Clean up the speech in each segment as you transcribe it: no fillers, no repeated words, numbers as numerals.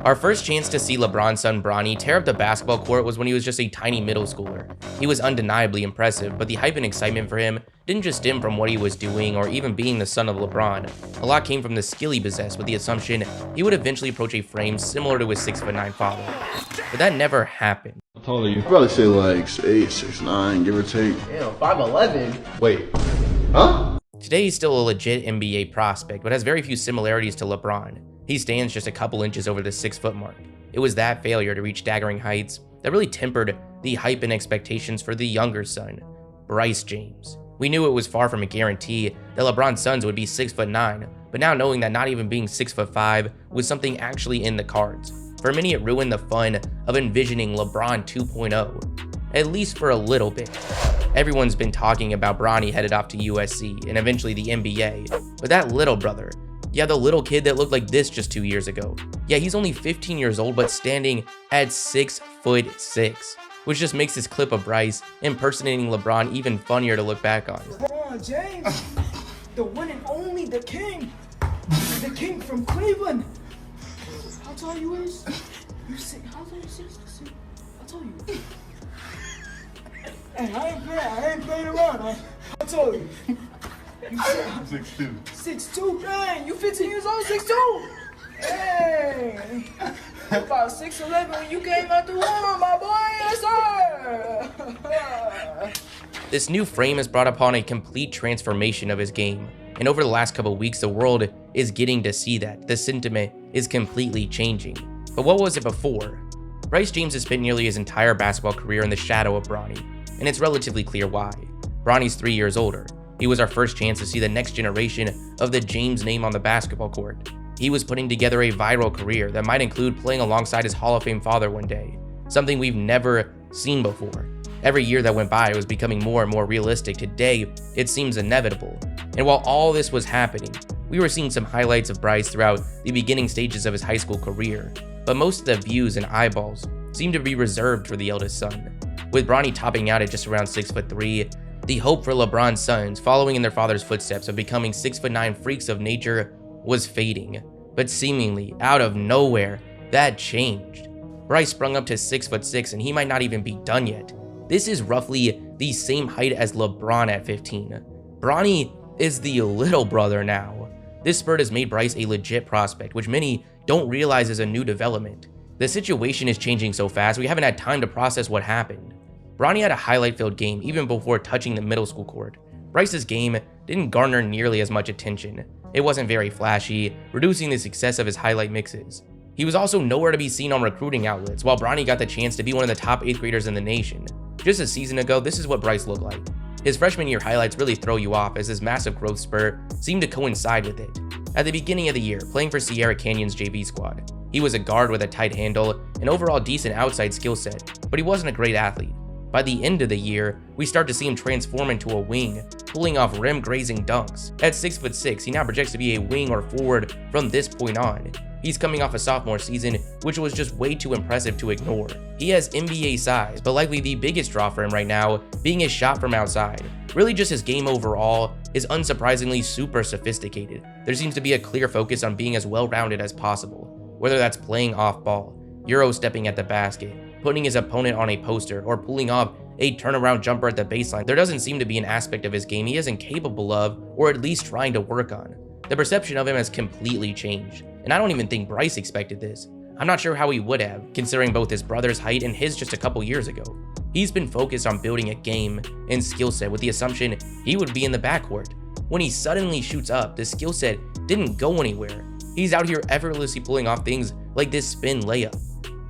Our first chance to see LeBron's son Bronny tear up the basketball court was when he was just a tiny middle schooler. He was undeniably impressive, but the hype and excitement for him didn't just stem from what he was doing or even being the son of LeBron. A lot came from the skill he possessed, with the assumption he would eventually approach a frame similar to his 6'9" father. But that never happened. How tall are you? I'd probably say like 6'8", 6'9", give or take. Damn, 5'11". Wait, huh? Today he's still a legit NBA prospect, but has very few similarities to LeBron. He stands just a couple inches over the 6-foot mark. It was that failure to reach staggering heights that really tempered the hype and expectations for the younger son, Bryce James. We knew it was far from a guarantee that LeBron's sons would be 6'9", but now knowing that not even being 6'5" was something actually in the cards. For many, it ruined the fun of envisioning LeBron 2.0, at least for a little bit. Everyone's been talking about Bronny headed off to USC and eventually the NBA, but that little brother, yeah, the little kid that looked like this just 2 years ago. Yeah, he's only 15 years old, but standing at 6'6", which just makes this clip of Bryce impersonating LeBron even funnier to look back on. LeBron James, the one and only, the king from Cleveland. How tall you is? You six? How tall you? 6'6". How tall you? Hey, I ain't playing around. How tall are you? 6'2". 6'2", dang, you 15 years old, 6'2". Hey, about 6'11" when you came out the womb, my boy, yes sir. This new frame has brought upon a complete transformation of his game, and over the last couple weeks the world is getting to see that. The sentiment is completely changing. But what was it before? Bryce James has spent nearly his entire basketball career in the shadow of Bronny, and it's relatively clear why. Bronny's 3 years older. He was our first chance to see the next generation of the James name on the basketball court. He was putting together a viral career that might include playing alongside his Hall of Fame father one day, something we've never seen before. Every year that went by, it was becoming more and more realistic. Today, it seems inevitable. And while all this was happening, we were seeing some highlights of Bryce throughout the beginning stages of his high school career, but most of the views and eyeballs seemed to be reserved for the eldest son. With Bronny topping out at just around 6'3", the hope for LeBron's sons following in their father's footsteps of becoming 6'9" freaks of nature was fading. But seemingly out of nowhere, that changed. Bryce sprung up to 6'6", and he might not even be done yet. This is roughly the same height as LeBron at 15. Bronny is the little brother now. This spurt has made Bryce a legit prospect, which many don't realize is a new development. The situation is changing so fast, we haven't had time to process what happened. Bronny had a highlight-filled game even before touching the middle school court. Bryce's game didn't garner nearly as much attention. It wasn't very flashy, reducing the success of his highlight mixes. He was also nowhere to be seen on recruiting outlets, while Bronny got the chance to be one of the top 8th graders in the nation. Just a season ago, this is what Bryce looked like. His freshman year highlights really throw you off, as his massive growth spurt seemed to coincide with it. At the beginning of the year, playing for Sierra Canyon's JV squad, he was a guard with a tight handle and overall decent outside skill set, but he wasn't a great athlete. By the end of the year, we start to see him transform into a wing, pulling off rim-grazing dunks. At 6'6", he now projects to be a wing or forward from this point on. He's coming off a sophomore season, which was just way too impressive to ignore. He has NBA size, but likely the biggest draw for him right now being his shot from outside. Really just his game overall is unsurprisingly super sophisticated. There seems to be a clear focus on being as well-rounded as possible, whether that's playing off ball, Euro stepping at the basket, putting his opponent on a poster, or pulling off a turnaround jumper at the baseline. There doesn't seem to be an aspect of his game he isn't capable of, or at least trying to work on. The perception of him has completely changed, and I don't even think Bryce expected this. I'm not sure how he would have, considering both his brother's height and his just a couple years ago. He's been focused on building a game and skill set with the assumption he would be in the backcourt. When he suddenly shoots up, the skill set didn't go anywhere. He's out here effortlessly pulling off things like this spin layup.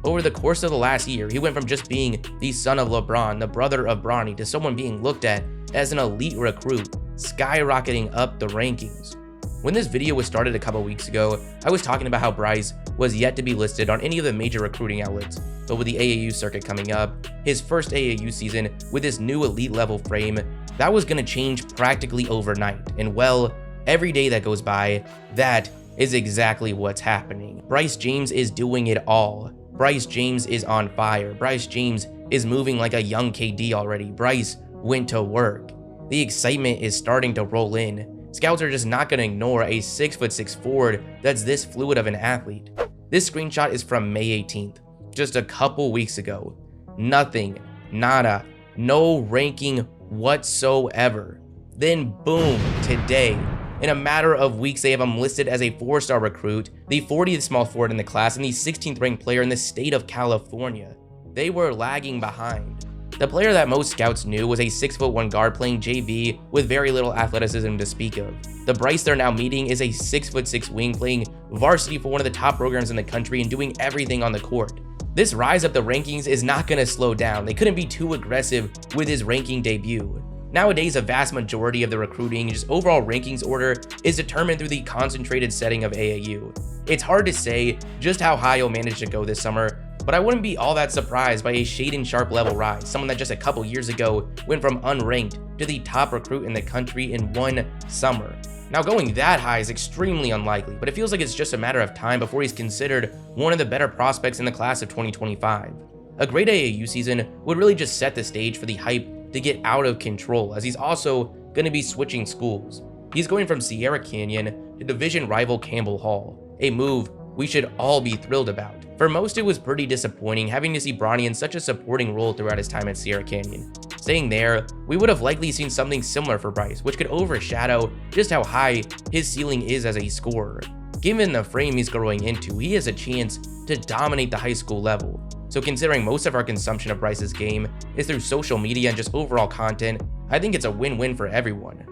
Over the course of the last year, he went from just being the son of LeBron, the brother of Bronny, to someone being looked at as an elite recruit, skyrocketing up the rankings. When this video was started a couple weeks ago, I was talking about how Bryce was yet to be listed on any of the major recruiting outlets, but with the AAU circuit coming up, his first AAU season with this new elite level frame, that was going to change practically overnight. And well, every day that goes by, that is exactly what's happening. Bryce James is doing it all. Bryce James is on fire. Bryce James is moving like a young KD already. Bryce went to work. The excitement is starting to roll in. Scouts are just not going to ignore a 6'6" forward that's this fluid of an athlete. This screenshot is from May 18th, just a couple weeks ago. Nothing, nada, no ranking whatsoever. Then boom, today, in a matter of weeks, they have him listed as a 4-star recruit, the 40th small forward in the class, and the 16th ranked player in the state of California. They were lagging behind. The player that most scouts knew was a 6'1" guard playing JV with very little athleticism to speak of. The Bryce they're now meeting is a 6'6" wing playing varsity for one of the top programs in the country and doing everything on the court. This rise up the rankings is not going to slow down. They couldn't be too aggressive with his ranking debut. Nowadays, a vast majority of the recruiting, just overall rankings order, is determined through the concentrated setting of AAU. It's hard to say just how high he'll manage to go this summer, but I wouldn't be all that surprised by a Shaedon Sharpe level rise, someone that just a couple years ago went from unranked to the top recruit in the country in one summer. Now, going that high is extremely unlikely, but it feels like it's just a matter of time before he's considered one of the better prospects in the class of 2025. A great AAU season would really just set the stage for the hype to get out of control, as he's also going to be switching schools. He's going from Sierra Canyon to division rival Campbell Hall, a move we should all be thrilled about. For most, it was pretty disappointing having to see Bronny in such a supporting role throughout his time at Sierra Canyon. Staying there, we would have likely seen something similar for Bryce, which could overshadow just how high his ceiling is as a scorer. Given the frame he's growing into, he has a chance to dominate the high school level. So considering most of our consumption of Bryce's game is through social media and just overall content, I think it's a win-win for everyone.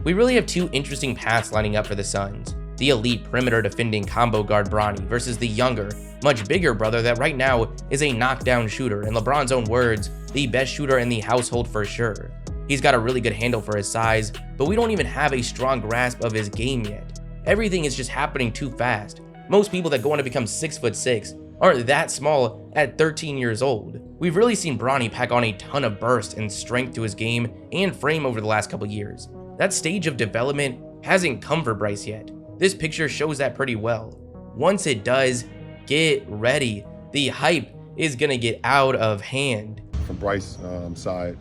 We really have two interesting paths lining up for the Suns. The elite perimeter defending combo guard Bronny versus the younger, much bigger brother that right now is a knockdown shooter, in LeBron's own words, the best shooter in the household for sure. He's got a really good handle for his size, but we don't even have a strong grasp of his game yet. Everything is just happening too fast. Most people that go on to become 6'6" aren't that small at 13 years old. We've really seen Bronny pack on a ton of burst and strength to his game and frame over the last couple years. That stage of development hasn't come for Bryce yet. This picture shows that pretty well. Once it does, get ready. The hype is gonna get out of hand. From Bryce's side,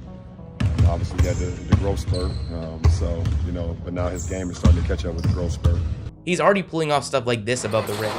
obviously he had the growth spurt, but now his game is starting to catch up with the growth spurt. He's already pulling off stuff like this above the rim.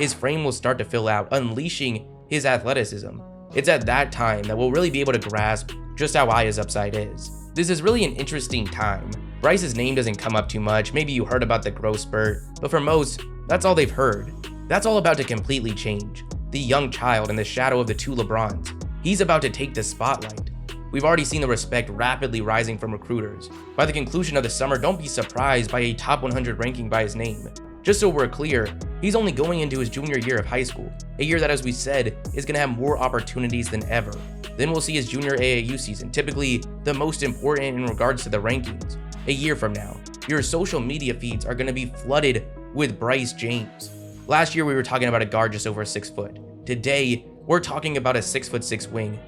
His frame will start to fill out, unleashing his athleticism. It's at that time that we'll really be able to grasp just how high his upside is. This is really an interesting time. Bryce's name doesn't come up too much. Maybe you heard about the growth spurt, but for most, that's all they've heard. That's all about to completely change. The young child in the shadow of the two LeBrons. He's about to take the spotlight. We've already seen the respect rapidly rising from recruiters. By the conclusion of the summer, don't be surprised by a top 100 ranking by his name. Just so we're clear, he's only going into his junior year of high school, a year that, as we said, is going to have more opportunities than ever. Then we'll see his junior AAU season, typically the most important in regards to the rankings. A year from now, your social media feeds are going to be flooded with Bryce James. Last year, we were talking about a guard just over 6 foot. Today, we're talking about a 6'6" wing.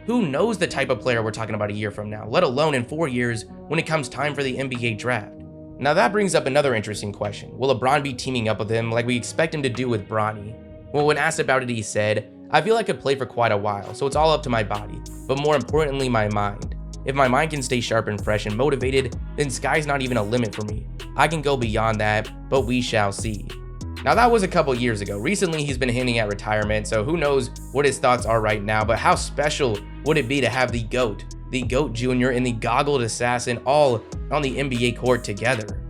Who knows the type of player we're talking about a year from now, let alone in 4 years when it comes time for the NBA draft. Now that brings up another interesting question. Will LeBron be teaming up with him like we expect him to do with Bronny? Well, when asked about it, he said, "I feel I could play for quite a while, so it's all up to my body, but more importantly, my mind. If my mind can stay sharp and fresh and motivated, then sky's not even a limit for me. I can go beyond that, but we shall see." Now that was a couple years ago. Recently, he's been hinting at retirement, so who knows what his thoughts are right now, but how special would it be to have the GOAT Jr. and the goggled assassin all on the NBA court together?